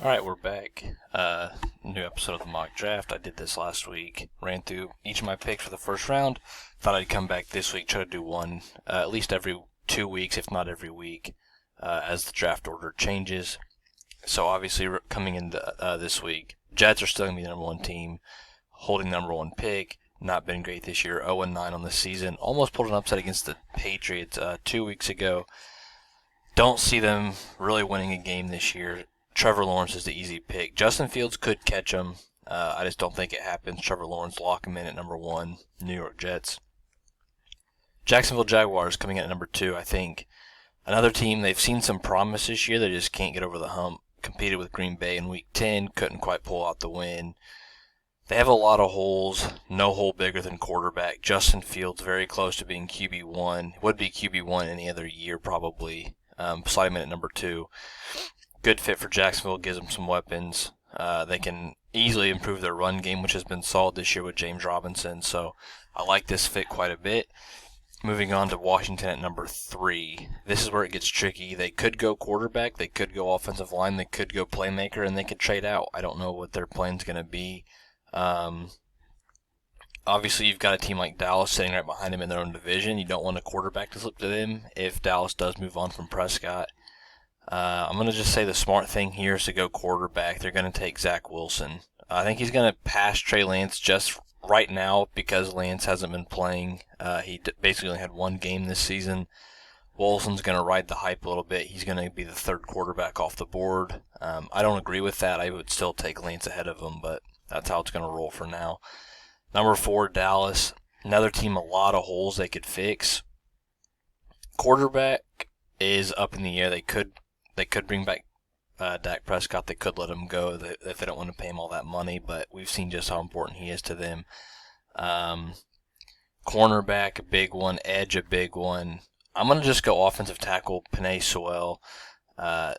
All right, we're back. New episode of the mock draft. I did this last week. Ran through each of my picks for the first round. Thought I'd come back this week, try to do one at least every 2 weeks, if not every week, as the draft order changes. So obviously, coming into this week, Jets are still gonna be the number one team, holding the number one pick. Not been great this year. 0-9 on the season. Almost pulled an upset against the Patriots 2 weeks ago. Don't see them really winning a game this year. Trevor Lawrence is the easy pick. Justin Fields could catch him. I just don't think it happens. Trevor Lawrence, lock him in at number one. New York Jets. Jacksonville Jaguars coming in at number two. I think another team, they've seen some promise this year. They just can't get over the hump. Competed with Green Bay in Week 10. Couldn't quite pull out the win. They have a lot of holes. No hole bigger than quarterback. Justin Fields very close to being QB1. Would be QB1 any other year probably. Slide him in at number two. Good fit for Jacksonville, gives them some weapons. They can easily improve their run game, which has been solid this year with James Robinson. So I like this fit quite a bit. Moving on to Washington at number three. This is where it gets tricky. They could go quarterback, they could go offensive line, they could go playmaker, and they could trade out. I don't know what their plan's going to be. Obviously, you've got a team like Dallas sitting right behind them in their own division. You don't want a quarterback to slip to them if Dallas does move on from Prescott. I'm going to just say the smart thing here is to go quarterback. They're going to take Zach Wilson. I think he's going to pass Trey Lance just right now because Lance hasn't been playing. He basically only had one game this season. Wilson's going to ride the hype a little bit. He's going to be the third quarterback off the board. I don't agree with that. I would still take Lance ahead of him, but that's how it's going to roll for now. Number four, Dallas. Another team, a lot of holes they could fix. Quarterback is up in the air. They could bring back Dak Prescott. They could let him go if they don't want to pay him all that money, but we've seen just how important he is to them. Cornerback, a big one. Edge, a big one. I'm going to just go offensive tackle, Penei Sewell.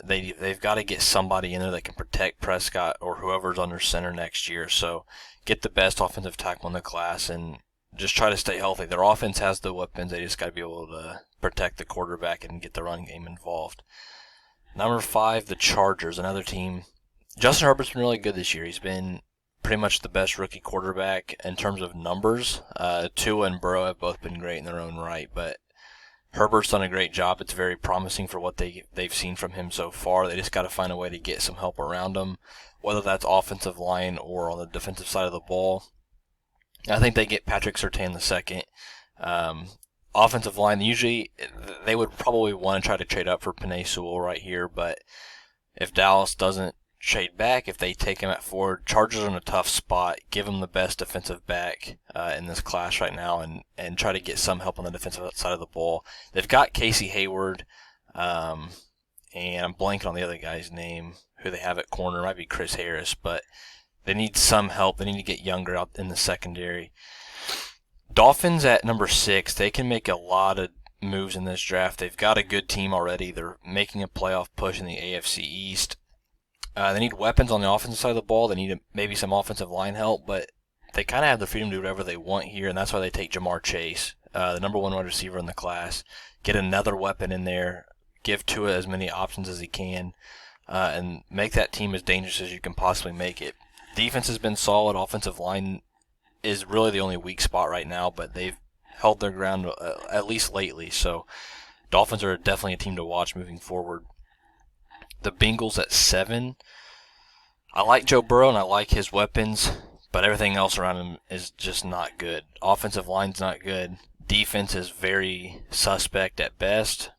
They've got to get somebody in there that can protect Prescott or whoever's under center next year. So get the best offensive tackle in the class and just try to stay healthy. Their offense has the weapons. They just got to be able to protect the quarterback and get the run game involved. Number five, the Chargers, another team. Justin Herbert's been really good this year. He's been pretty much the best rookie quarterback in terms of numbers. Tua and Burrow have both been great in their own right, but Herbert's done a great job. It's very promising for what they've seen from him so far. They just got to find a way to get some help around him, whether that's offensive line or on the defensive side of the ball. I think they get Patrick Surtain II. Offensive line, usually they would probably want to try to trade up for Penei Sewell right here, but if Dallas doesn't trade back, if they take him at forward, Chargers are in a tough spot. Give him the best defensive back in this class right now and try to get some help on the defensive side of the ball. They've got Casey Hayward, and I'm blanking on the other guy's name, who they have at corner. It might be Chris Harris, but they need some help. They need to get younger out in the secondary. Dolphins at number six, they can make a lot of moves in this draft. They've got a good team already. They're making a playoff push in the AFC East. They need weapons on the offensive side of the ball. They need maybe some offensive line help, but they kind of have the freedom to do whatever they want here, and that's why they take Jamar Chase, the number one wide receiver in the class. Get another weapon in there. Give Tua as many options as he can, and make that team as dangerous as you can possibly make it. Defense has been solid. Offensive line is really the only weak spot right now, but they've held their ground at least lately. So Dolphins are definitely a team to watch moving forward. The Bengals at 7. I like Joe Burrow and I like his weapons, but everything else around him is just not good. Offensive line's not good. Defense is very suspect at best.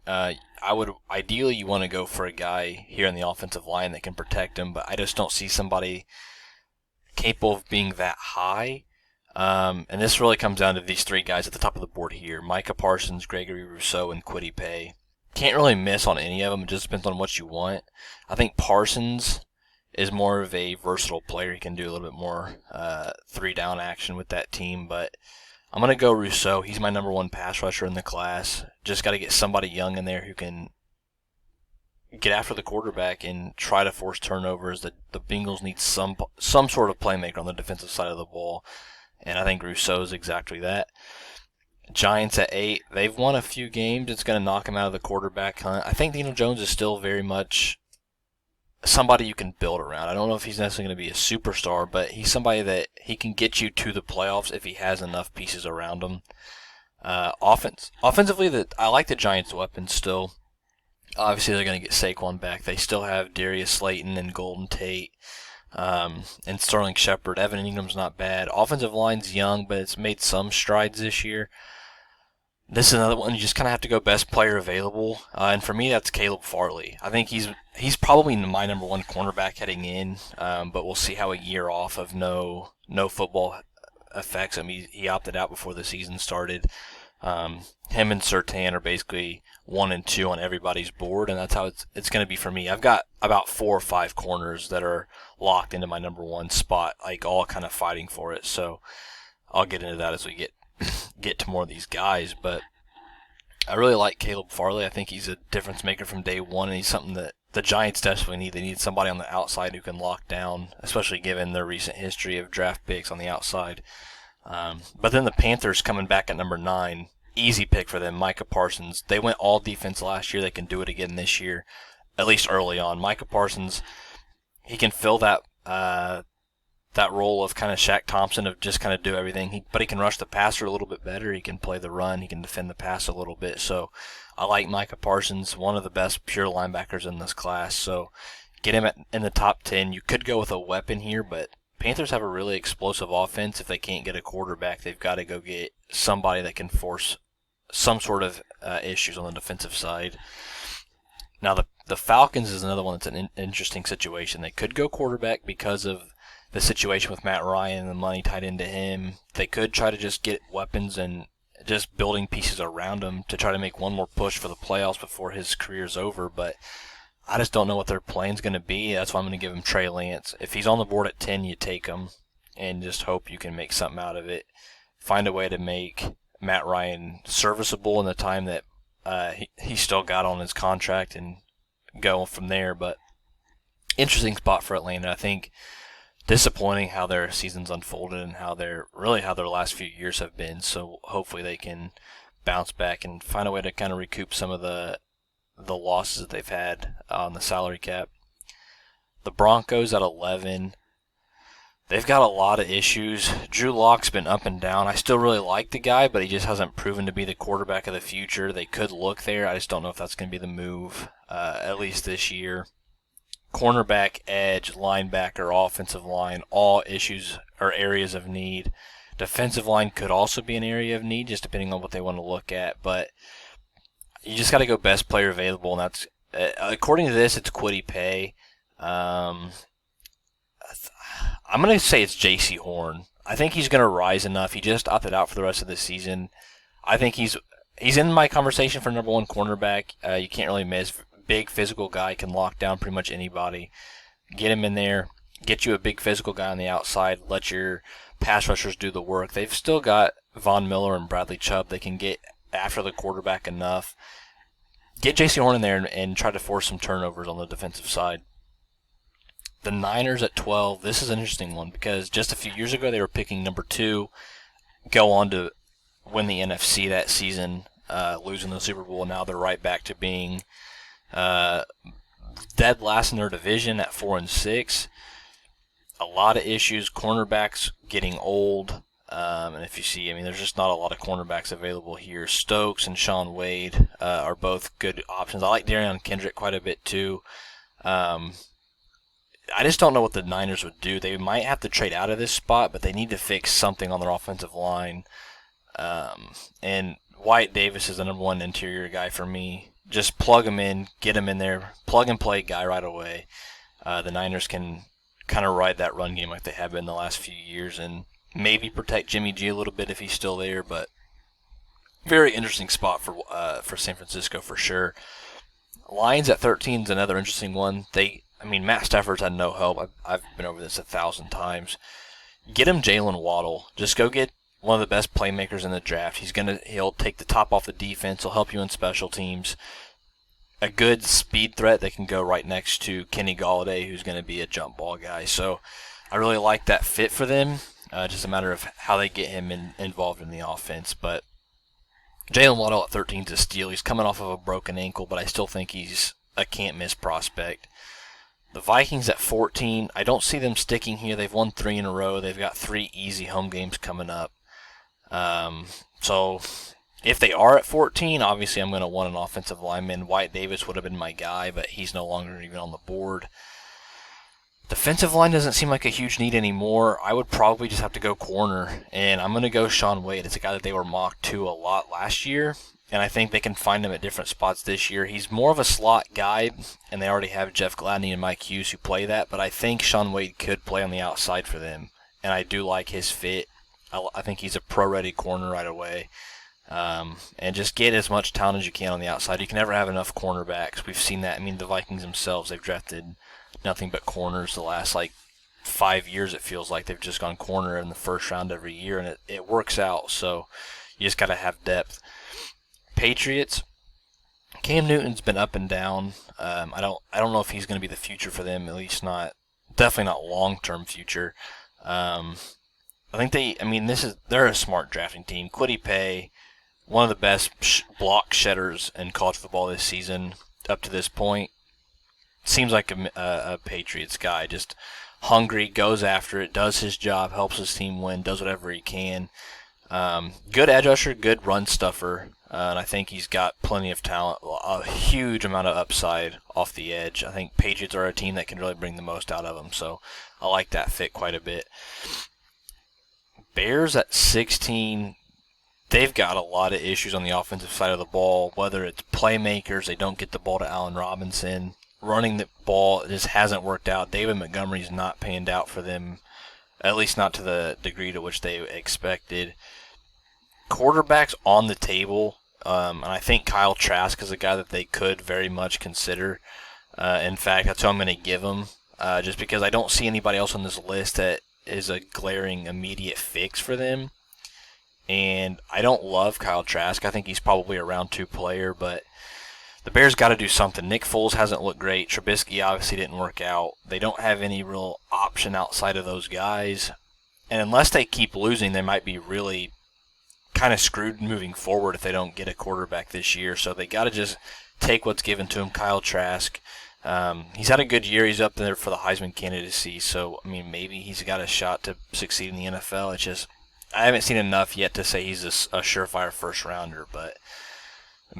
Ideally you want to go for a guy here in the offensive line that can protect him, but I just don't see somebody capable of being that high. And this really comes down to these three guys at the top of the board here. Micah Parsons, Gregory Rousseau, and Kwity Paye. Can't really miss on any of them. It just depends on what you want. I think Parsons is more of a versatile player. He can do a little bit more three-down action with that team. But I'm going to go Rousseau. He's my number one pass rusher in the class. Just got to get somebody young in there who can get after the quarterback and try to force turnovers. The Bengals need some sort of playmaker on the defensive side of the ball, and I think Rousseau is exactly that. Giants at 8. They've won a few games. It's going to knock them out of the quarterback hunt. I think Daniel Jones is still very much somebody you can build around. I don't know if he's necessarily going to be a superstar, but he's somebody that he can get you to the playoffs if he has enough pieces around him. Offensively, that I like the Giants' weapons still. Obviously, they're going to get Saquon back. They still have Darius Slayton and Golden Tate, and Sterling Shepard. Evan Ingram's not bad. Offensive line's young, but it's made some strides this year. This is another one you just kind of have to go best player available, and for me, that's Caleb Farley. I think he's probably my number one cornerback heading in, but we'll see how a year off of no football affects him. He opted out before the season started. Him and Surtain are basically 1 and 2 on everybody's board, and that's how it's going to be for me. I've got about 4 or 5 corners that are locked into my number one spot, like all kind of fighting for it. So I'll get into that as we get to more of these guys, but I really like Caleb Farley. I think he's a difference maker from day one, and he's something that the Giants desperately need. They need somebody on the outside who can lock down, especially given their recent history of draft picks on the outside. But then the Panthers coming back at number 9, easy pick for them, Micah Parsons. They went all defense last year. They can do it again this year, at least early on. Micah Parsons, he can fill that role of kind of Shaq Thompson of just kind of do everything. But he can rush the passer a little bit better. He can play the run. He can defend the pass a little bit. So I like Micah Parsons, one of the best pure linebackers in this class. So get him in the top 10. You could go with a weapon here, but Panthers have a really explosive offense. If they can't get a quarterback, they've got to go get somebody that can force some sort of issues on the defensive side. Now, the Falcons is another one that's an interesting situation. They could go quarterback because of the situation with Matt Ryan and the money tied into him. They could try to just get weapons and just building pieces around him to try to make one more push for the playoffs before his career's over, but I just don't know what their plan's going to be. That's why I'm going to give him Trey Lance. If he's on the board at 10, you take him and just hope you can make something out of it. Find a way to make Matt Ryan serviceable in the time that he still got on his contract and go from there. But interesting spot for Atlanta. I think disappointing how their season's unfolded and how their last few years have been. So hopefully they can bounce back and find a way to kind of recoup some of the losses that they've had on the salary cap. The Broncos at 11. They've got a lot of issues. Drew Lock's been up and down. I still really like the guy, but he just hasn't proven to be the quarterback of the future. They could look there. I just don't know if that's going to be the move, at least this year. Cornerback, edge, linebacker, offensive line, all issues or areas of need. Defensive line could also be an area of need, just depending on what they want to look at, but you just got to go best player available, and that's according to this, it's Kwity Paye. I'm going to say it's J.C. Horn. I think he's going to rise enough. He just opted out for the rest of the season. I think he's in my conversation for number one cornerback. You can't really miss. Big physical guy, can lock down pretty much anybody. Get him in there. Get you a big physical guy on the outside. Let your pass rushers do the work. They've still got Von Miller and Bradley Chubb. They can get after the quarterback enough. Get J.C. Horn in there and try to force some turnovers on the defensive side. The Niners at 12, this is an interesting one because just a few years ago they were picking number 2, go on to win the NFC that season, losing the Super Bowl, and now they're right back to being dead last in their division at 4-6. A lot of issues, cornerbacks getting old. And if you see, there's just not a lot of cornerbacks available here. Stokes and Sean Wade are both good options. I like Darion Kendrick quite a bit too. I just don't know what the Niners would do. They might have to trade out of this spot, but they need to fix something on their offensive line. And Wyatt Davis is the number one interior guy for me. Just plug him in, get him in there, plug and play guy right away. The Niners can kind of ride that run game like they have been the last few years and maybe protect Jimmy G a little bit if he's still there, but very interesting spot for San Francisco for sure. Lions at 13 is another interesting one. Matt Stafford's had no help. I've been over this 1,000 times. Get him Jalen Waddle. Just go get one of the best playmakers in the draft. He'll take the top off the defense. He'll help you in special teams. A good speed threat that can go right next to Kenny Golladay, who's going to be a jump ball guy. So I really like that fit for them. Just a matter of how they get him involved in the offense. But Jalen Waddle at 13 is a steal. He's coming off of a broken ankle, but I still think he's a can't-miss prospect. The Vikings at 14, I don't see them sticking here. They've won 3 in a row. They've got 3 easy home games coming up. So if they are at 14, obviously I'm going to want an offensive lineman. Wyatt Davis would have been my guy, but he's no longer even on the board. Defensive line doesn't seem like a huge need anymore. I would probably just have to go corner, and I'm going to go Shaun Wade. It's a guy that they were mocked to a lot last year, and I think they can find him at different spots this year. He's more of a slot guy, and they already have Jeff Gladney and Mike Hughes who play that, but I think Shaun Wade could play on the outside for them, and I do like his fit. I think he's a pro-ready corner right away. And just get as much talent as you can on the outside. You can never have enough cornerbacks. We've seen that. I mean, the Vikings themselves, they've drafted nothing but corners the last, 5 years, it feels like. They've just gone corner in the first round every year, and it works out. So you just got to have depth. Patriots, Cam Newton's been up and down. I don't know if he's going to be the future for them, at least definitely not long-term future. I think they're a smart drafting team. Kwity Paye, one of the best block shedders in college football this season up to this point. Seems like a Patriots guy, just hungry, goes after it, does his job, helps his team win, does whatever he can. Good edge rusher, good run stuffer, and I think he's got plenty of talent, a huge amount of upside off the edge. I think Patriots are a team that can really bring the most out of him, so I like that fit quite a bit. Bears at 16, they've got a lot of issues on the offensive side of the ball, whether it's playmakers, they don't get the ball to Allen Robinson. Running the ball just hasn't worked out. David Montgomery's not panned out for them, at least not to the degree to which they expected. Quarterbacks on the table, and I think Kyle Trask is a guy that they could very much consider. In fact, that's who I'm going to give him, just because I don't see anybody else on this list that is a glaring immediate fix for them. And I don't love Kyle Trask. I think he's probably a round 2 player, but the Bears got to do something. Nick Foles hasn't looked great. Trubisky obviously didn't work out. They don't have any real option outside of those guys. And unless they keep losing, they might be really kind of screwed moving forward if they don't get a quarterback this year. So they got to just take what's given to him. Kyle Trask, he's had a good year. He's up there for the Heisman candidacy. So, maybe he's got a shot to succeed in the NFL. It's just, I haven't seen enough yet to say he's a surefire first rounder. But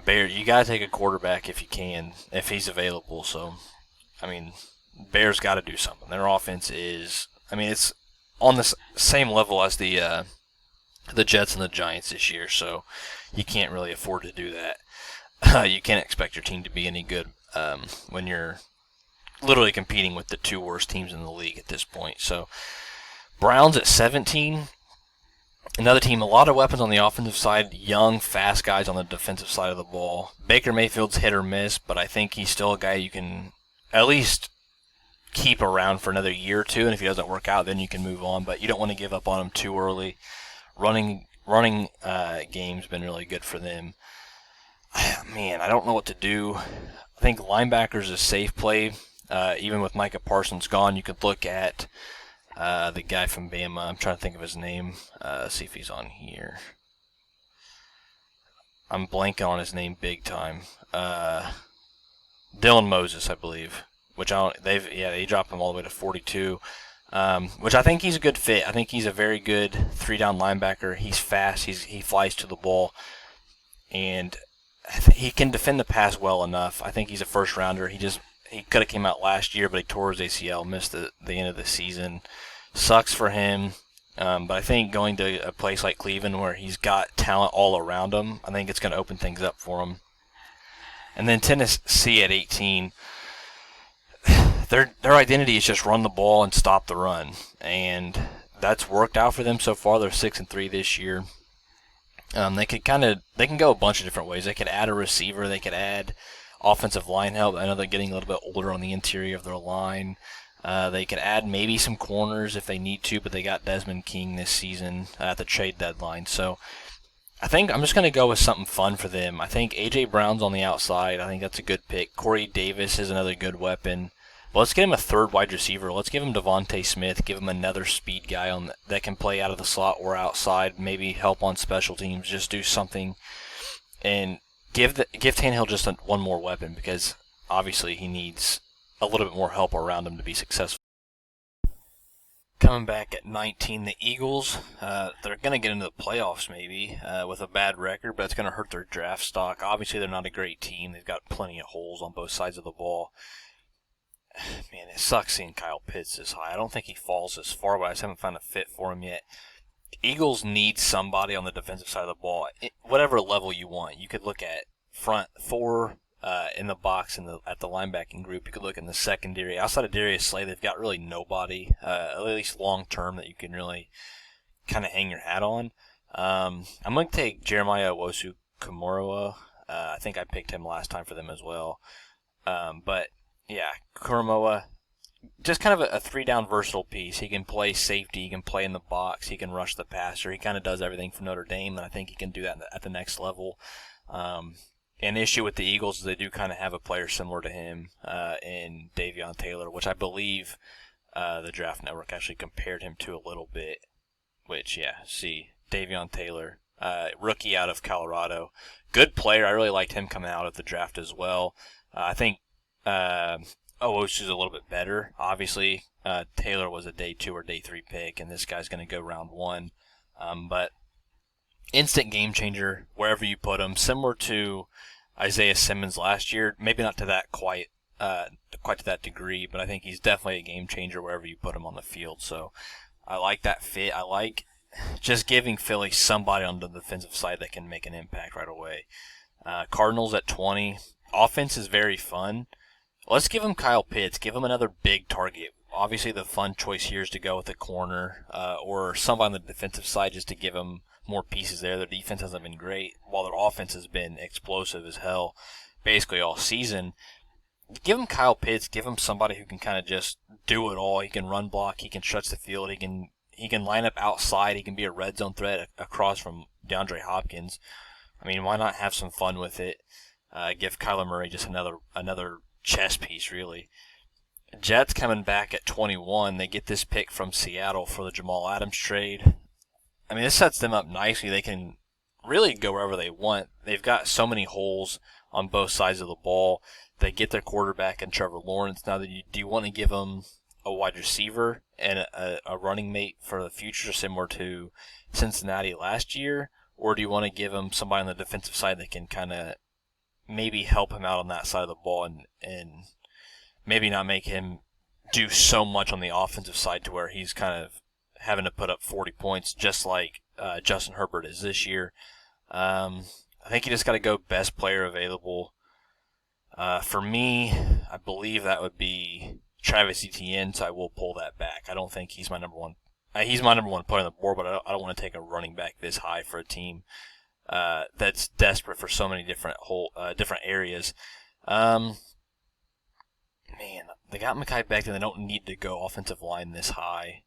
Bears, you got to take a quarterback if you can, if he's available. So, Bears got to do something. Their offense is, it's on the same level as the Jets and the Giants this year. So, you can't really afford to do that. You can't expect your team to be any good when you're literally competing with the 2 worst teams in the league at this point. So, Browns at 17. Another team, a lot of weapons on the offensive side, young, fast guys on the defensive side of the ball. Baker Mayfield's hit or miss, but I think he's still a guy you can at least keep around for another year or two, and if he doesn't work out, then you can move on, but you don't want to give up on him too early. Running game's been really good for them. Man, I don't know what to do. I think linebacker's a safe play. Even with Micah Parsons gone, you could look at the guy from Bama. I'm trying to think of his name. See if he's on here. I'm blanking on his name big time. Dylan Moses, I believe. They dropped him all the way to 42. Which I think he's a good fit. I think he's a very good 3-down linebacker. He's fast. He flies to the ball, and he can defend the pass well enough. I think he's a first rounder. He could have came out last year, but he tore his ACL, missed the end of the season. Sucks for him. But I think going to a place like Cleveland where he's got talent all around him, I think it's going to open things up for him. And then Tennessee at 18, their identity is just run the ball and stop the run. And that's worked out for them so far. They're 6-3 this year. They can go a bunch of different ways. They could add a receiver. They could add offensive line help. I know they're getting a little bit older on the interior of their line. They could add maybe some corners if they need to, but they got Desmond King this season at the trade deadline. So I think I'm just going to go with something fun for them. I think A.J. Brown's on the outside. I think that's a good pick. Corey Davis is another good weapon. But let's get him a third wide receiver. Let's give him Devontae Smith. Give him another speed guy that can play out of the slot or outside. Maybe help on special teams. Just do something. And give Tannehill just one more weapon, because obviously he needs a little bit more help around him to be successful. Coming back at 19, the Eagles, they're going to get into the playoffs maybe with a bad record, but it's going to hurt their draft stock. Obviously, they're not a great team. They've got plenty of holes on both sides of the ball. Man, it sucks seeing Kyle Pitts this high. I don't think he falls this far, but I just haven't found a fit for him yet. Eagles need somebody on the defensive side of the ball, whatever level you want. You could look at front four in the box at the linebacking group. You could look in the secondary. Outside of Darius Slay, they've got really nobody, at least long term, that you can really kind of hang your hat on. I'm going to take Jeremiah Owusu-Koramoah. I think I picked him last time for them as well. But yeah, Koramoah, just kind of a three-down versatile piece. He can play safety, he can play in the box, he can rush the passer. He kind of does everything for Notre Dame, and I think he can do that at the next level. An issue with the Eagles is they do kind of have a player similar to him in Davion Taylor, which I believe the Draft Network actually compared him to a little bit. Which, yeah, see, Davion Taylor, rookie out of Colorado. Good player. I really liked him coming out of the draft as well. I think Owusu's a little bit better. Obviously, Taylor was a day 2 or day 3 pick, and this guy's going to go round 1. But instant game changer wherever you put him, similar to Isaiah Simmons last year. Maybe not to that quite to that degree, but I think he's definitely a game changer wherever you put him on the field. So I like that fit. I like just giving Philly somebody on the defensive side that can make an impact right away. Cardinals at 20. Offense is very fun. Let's give him Kyle Pitts. Give him another big target. Obviously, the fun choice here is to go with a corner or somebody on the defensive side just to give him more pieces there. Their defense hasn't been great, while their offense has been explosive as hell basically all season. Give him Kyle Pitts. Give him somebody who can kind of just do it all. He can run block. He can stretch the field. He can line up outside. He can be a red zone threat across from DeAndre Hopkins. I mean, why not have some fun with it? Give Kyler Murray just another chess piece, really. Jets coming back at 21. They get this pick from Seattle for the Jamal Adams trade. I mean, this sets them up nicely. They can really go wherever they want. They've got so many holes on both sides of the ball. They get their quarterback in Trevor Lawrence. Now, do you want to give them a wide receiver and a running mate for the future, similar to Cincinnati last year? Or do you want to give him somebody on the defensive side that can kind of maybe help him out on that side of the ball and maybe not make him do so much on the offensive side to where he's kind of having to put up 40 points just like Justin Herbert is this year? I think you just got to go best player available. For me, I believe that would be Travis Etienne, so I will pull that back. I don't think he's my number one. He's my number one player on the board, but I don't want to take a running back this high for a team that's desperate for so many different areas. Man, they got Mekhi Becton. They don't need to go offensive line this high.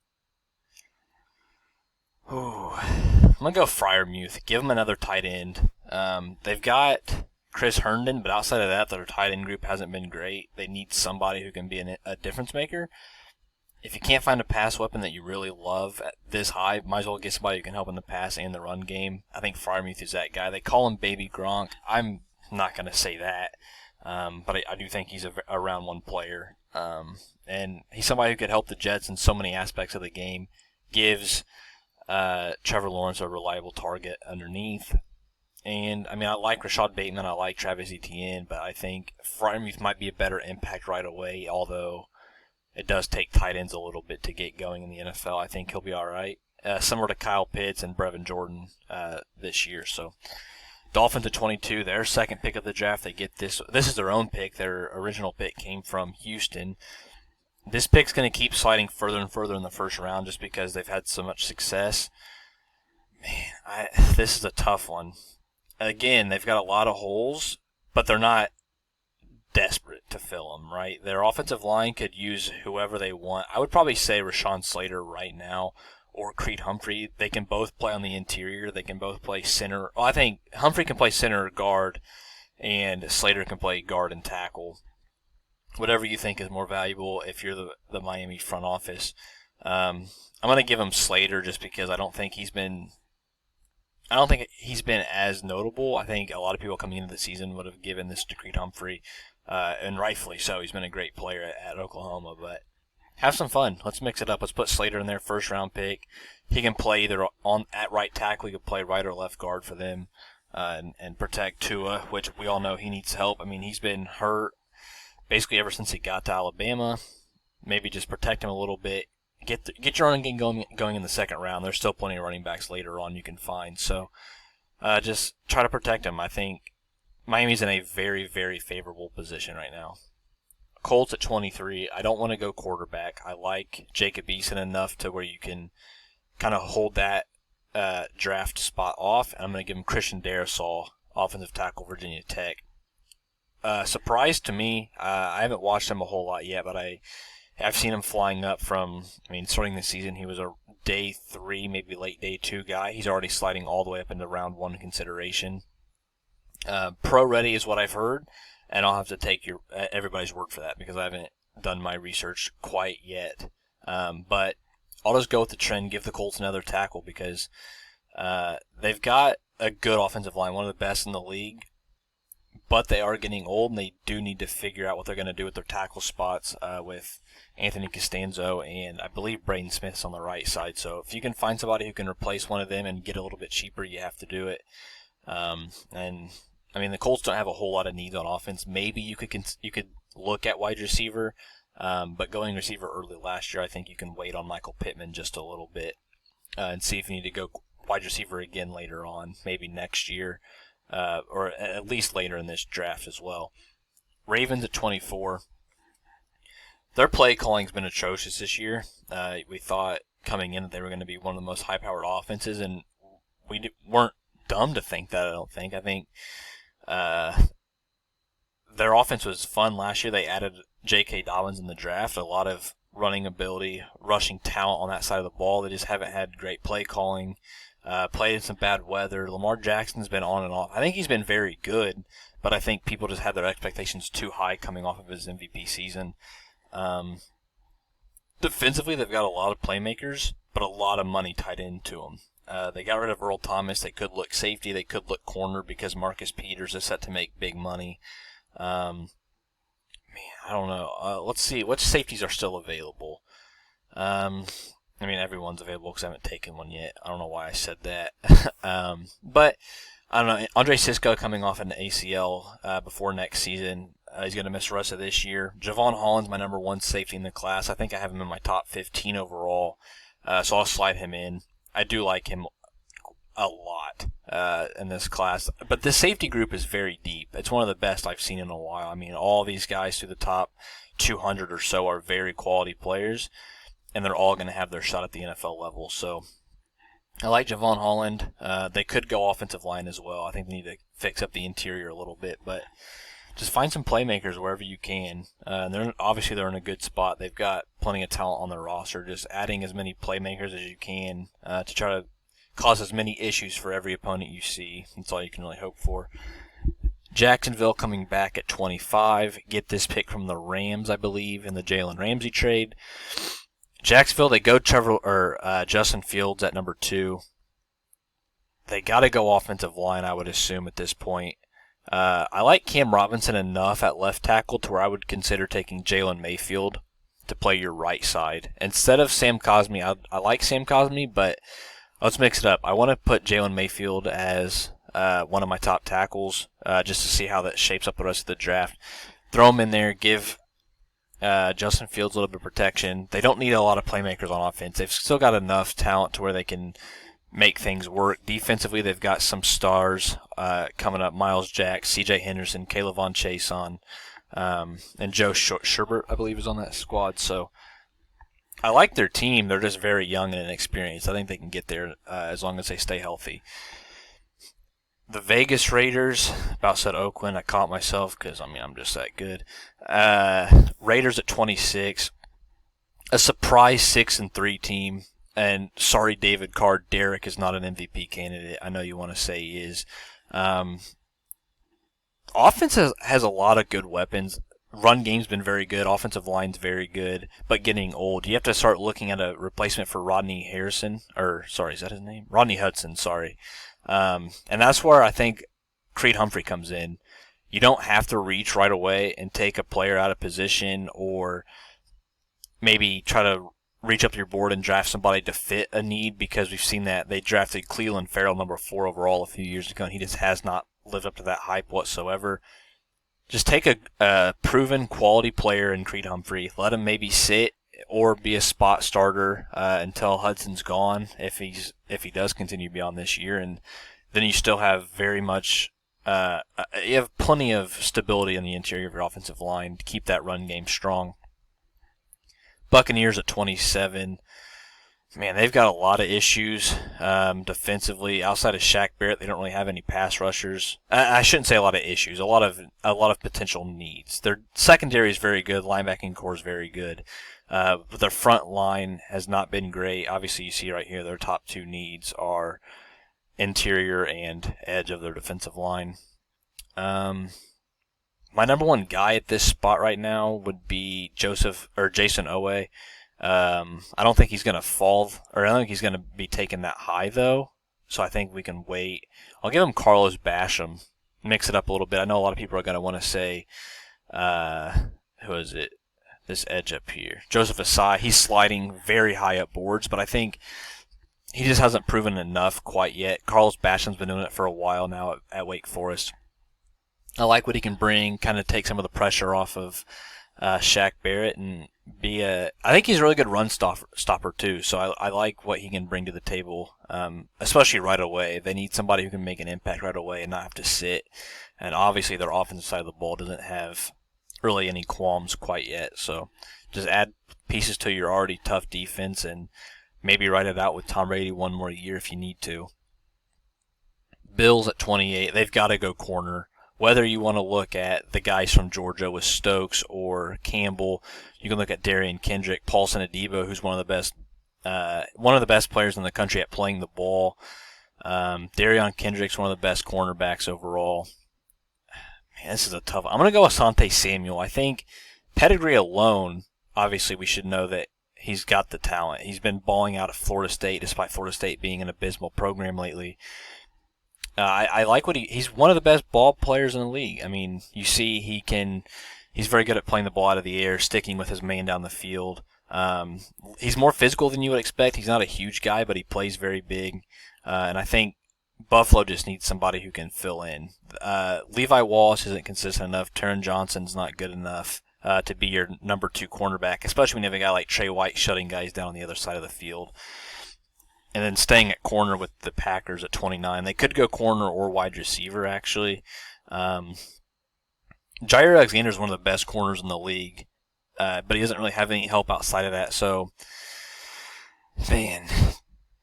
Ooh, I'm gonna go Freiermuth. Give them another tight end. They've got Chris Herndon, but outside of that, their tight end group hasn't been great. They need somebody who can be a difference maker. If you can't find a pass weapon that you really love at this high, might as well get somebody who can help in the pass and the run game. I think Freiermuth is that guy. They call him Baby Gronk. I'm not going to say that, but I do think he's a round 1 player. And he's somebody who could help the Jets in so many aspects of the game. Gives Trevor Lawrence a reliable target underneath. And, I mean, I like Rashad Bateman. I like Travis Etienne, but I think Freiermuth might be a better impact right away, although it does take tight ends a little bit to get going in the NFL. I think he'll be all right. Similar to Kyle Pitts and Brevin Jordan this year. So, Dolphins at 22, their second pick of the draft. They get this. This is their own pick. Their original pick came from Houston. This pick's going to keep sliding further and further in the first round just because they've had so much success. Man, this is a tough one. Again, they've got a lot of holes, but they're not desperate to fill them, right? Their offensive line could use whoever they want. I would probably say Rashawn Slater right now or Creed Humphrey. They can both play on the interior. They can both play center. Well, I think Humphrey can play center or guard, and Slater can play guard and tackle. Whatever you think is more valuable if you're the Miami front office. I'm going to give him Slater just because I don't think he's been as notable. I think a lot of people coming into the season would have given this to Creed Humphrey. and rightfully so. He's been a great player at Oklahoma, but have some fun. Let's mix it up. Let's put Slater in there, first round pick. He can play either at right tackle. He can play right or left guard for them, and protect Tua, which we all know he needs help. I mean, he's been hurt basically ever since he got to Alabama. Maybe just protect him a little bit. Get your running game going in the second round. There's still plenty of running backs later on you can find. So just try to protect him. I think Miami's in a very, very favorable position right now. Colts at 23. I don't want to go quarterback. I like Jacob Eason enough to where you can kind of hold that draft spot off. And I'm going to give him Christian Darrisaw, offensive tackle, Virginia Tech. Surprise to me, I haven't watched him a whole lot yet, but I've seen him flying up from, starting the season, he was a day 3, maybe late day 2 guy. He's already sliding all the way up into round 1 consideration. Pro ready is what I've heard, and I'll have to take everybody's word for that because I haven't done my research quite yet. But I'll just go with the trend, give the Colts another tackle because they've got a good offensive line, one of the best in the league, but they are getting old, and they do need to figure out what they're going to do with their tackle spots with Anthony Costanzo and I believe Braden Smith's on the right side. So if you can find somebody who can replace one of them and get a little bit cheaper, you have to do it. The Colts don't have a whole lot of needs on offense. Maybe you could look at wide receiver, but going receiver early last year, I think you can wait on Michael Pittman just a little bit and see if you need to go wide receiver again later on, maybe next year. Or at least later in this draft as well. Ravens at 24. Their play calling's been atrocious this year. We thought coming in that they were going to be one of the most high-powered offenses, and we weren't dumb to think that, I don't think. I think their offense was fun last year. They added J.K. Dobbins in the draft, a lot of running ability, rushing talent on that side of the ball. They just haven't had great play calling. Played in some bad weather. Lamar Jackson's been on and off. I think he's been very good, but I think people just had their expectations too high coming off of his MVP season. Defensively, they've got a lot of playmakers, but a lot of money tied into them. They got rid of Earl Thomas. They could look safety. They could look corner because Marcus Peters is set to make big money. I don't know. Let's see. Which safeties are still available? Everyone's available because I haven't taken one yet. I don't know why I said that. But, I don't know. Andre Sisco coming off an ACL before next season. He's going to miss the rest of this year. Javon Holland's my number 1 safety in the class. I think I have him in my top 15 overall, so I'll slide him in. I do like him a lot in this class. But the safety group is very deep. It's one of the best I've seen in a while. All these guys through the top 200 or so are very quality players, and they're all going to have their shot at the NFL level. So I like Javon Holland. They could go offensive line as well. I think they need to fix up the interior a little bit, but just find some playmakers wherever you can. They're in a good spot. They've got plenty of talent on their roster. Just adding as many playmakers as you can to try to cause as many issues for every opponent you see. That's all you can really hope for. Jacksonville coming back at 25. Get this pick from the Rams, I believe, in the Jalen Ramsey trade. Jacksonville, they go Justin Fields at number 2. They got to go offensive line, I would assume, at this point. I like Cam Robinson enough at left tackle to where I would consider taking Jalen Mayfield to play your right side. Instead of Sam Cosmi, I like Sam Cosmi, but let's mix it up. I want to put Jalen Mayfield as one of my top tackles just to see how that shapes up the rest of the draft. Throw him in there, give Justin Fields a little bit of protection. They don't need a lot of playmakers on offense. They've still got enough talent to where they can make things work. Defensively, they've got some stars coming up. Miles Jack, C.J. Henderson, Caleb Von Chason, and Joe Sherbert, I believe, is on that squad. So I like their team. They're just very young and inexperienced. I think they can get there as long as they stay healthy. The Vegas Raiders, about said Oakland. I caught myself because, I'm just that good. Raiders at 26. A surprise 6-3 team. And sorry, David Carr, Derek is not an MVP candidate. I know you want to say he is. Offense has a lot of good weapons. Run game's been very good. Offensive line's very good, but getting old. You have to start looking at a replacement for Rodney Harrison. Is that his name? Rodney Hudson, sorry. And that's where I think Creed Humphrey comes in. You don't have to reach right away and take a player out of position, or maybe try to reach up your board and draft somebody to fit a need, because we've seen that they drafted Cleveland Farrell number 4 overall a few years ago, and he just has not lived up to that hype whatsoever. Just take a proven quality player in Creed Humphrey, let him maybe sit or be a spot starter until Hudson's gone, if he does continue beyond this year, and then you still have very much you have plenty of stability in the interior of your offensive line to keep that run game strong. Buccaneers at 27. Man, they've got a lot of issues defensively. Outside of Shaq Barrett, they don't really have any pass rushers. I shouldn't say a lot of issues. A lot of potential needs. Their secondary is very good. Linebacking core is very good. But their front line has not been great. Obviously, you see right here, their top 2 needs are interior and edge of their defensive line. My number 1 guy at this spot right now would be Jason Owe. I don't think he's going to fall, or I don't think he's going to be taken that high, though. So I think we can wait. I'll give him Carlos Basham. Mix it up a little bit. I know a lot of people are going to want to say, who is it? This edge up here. Joseph Asai. He's sliding very high up boards, but I think he just hasn't proven enough quite yet. Carlos Basham's been doing it for a while now at Wake Forest. I like what he can bring, kind of take some of the pressure off of Shaq Barrett, and I think he's a really good run stopper too, so I like what he can bring to the table, especially right away. They need somebody who can make an impact right away and not have to sit, and obviously their offensive side of the ball doesn't have really any qualms quite yet, so just add pieces to your already tough defense and maybe ride it out with Tom Brady one more year if you need to. Bills at 28, they've got to go corner. Whether you want to look at the guys from Georgia with Stokes or Campbell, you can look at Darian Kendrick, Paulson Adebo, who's one of the best players in the country at playing the ball. Darian Kendrick's one of the best cornerbacks overall. Man, this is a tough one. I'm going to go with Asante Samuel. I think pedigree alone, obviously we should know that he's got the talent. He's been balling out at Florida State, despite Florida State being an abysmal program lately. I like what he's one of the best ball players in the league. I mean, you see he's very good at playing the ball out of the air, sticking with his man down the field. He's more physical than you would expect. He's not a huge guy, but he plays very big. And I think Buffalo just needs somebody who can fill in. Levi Wallace isn't consistent enough. Taron Johnson's not good enough to be your number 2 cornerback, especially when you have a guy like Trey White shutting guys down on the other side of the field. And then staying at corner with the Packers at 29. They could go corner or wide receiver, actually. Jair Alexander is one of the best corners in the league, but he doesn't really have any help outside of that. So, man,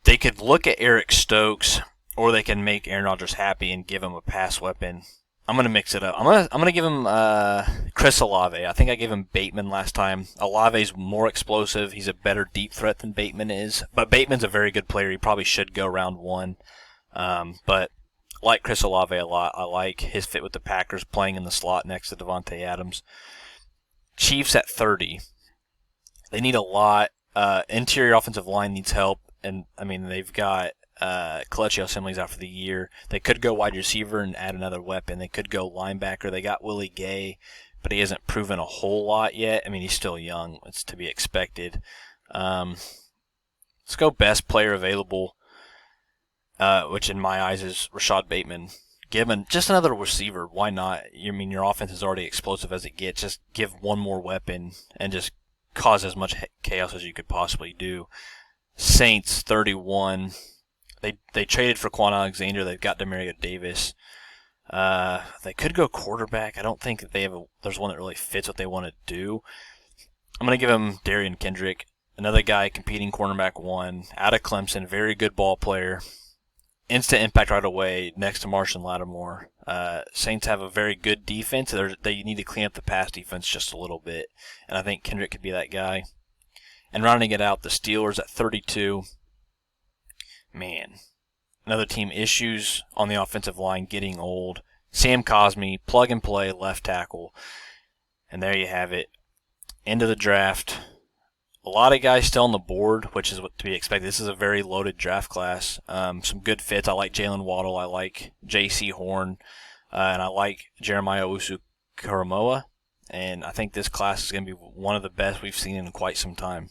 they could look at Eric Stokes, or they can make Aaron Rodgers happy and give him a pass weapon. I'm going to mix it up. I'm gonna give him Chris Olave. I think I gave him Bateman last time. Olave's more explosive. He's a better deep threat than Bateman is. But Bateman's a very good player. He probably should go round 1. But I like Chris Olave a lot. I like his fit with the Packers, playing in the slot next to Devontae Adams. Chiefs at 30. They need a lot. Interior offensive line needs help. And, I mean, they've got Kelechi Osemele's out for the year. They could go wide receiver and add another weapon. They could go linebacker. They got Willie Gay, but he hasn't proven a whole lot yet. I mean, he's still young. It's to be expected. Let's go best player available, which in my eyes is Rashad Bateman. Given just another receiver, why not? I mean, your offense is already explosive as it gets. Just give one more weapon and just cause as much chaos as you could possibly do. Saints 31. They traded for Quan Alexander. They've got Demario Davis. They could go quarterback. I don't think that there's one that really fits what they want to do. I'm going to give him Darian Kendrick, another guy competing cornerback 1, out of Clemson, very good ball player. Instant impact right away next to Marshon Lattimore. Saints have a very good defense. They need to clean up the pass defense just a little bit, and I think Kendrick could be that guy. And rounding it out, the Steelers at 32. Man, another team, issues on the offensive line, getting old. Sam Cosmi, plug and play, left tackle. And there you have it. End of the draft. A lot of guys still on the board, which is what to be expected. This is a very loaded draft class. Some good fits. I like Jalen Waddle. I like J.C. Horn. and I like Jeremiah Usu-Karamoa, and I think this class is going to be one of the best we've seen in quite some time.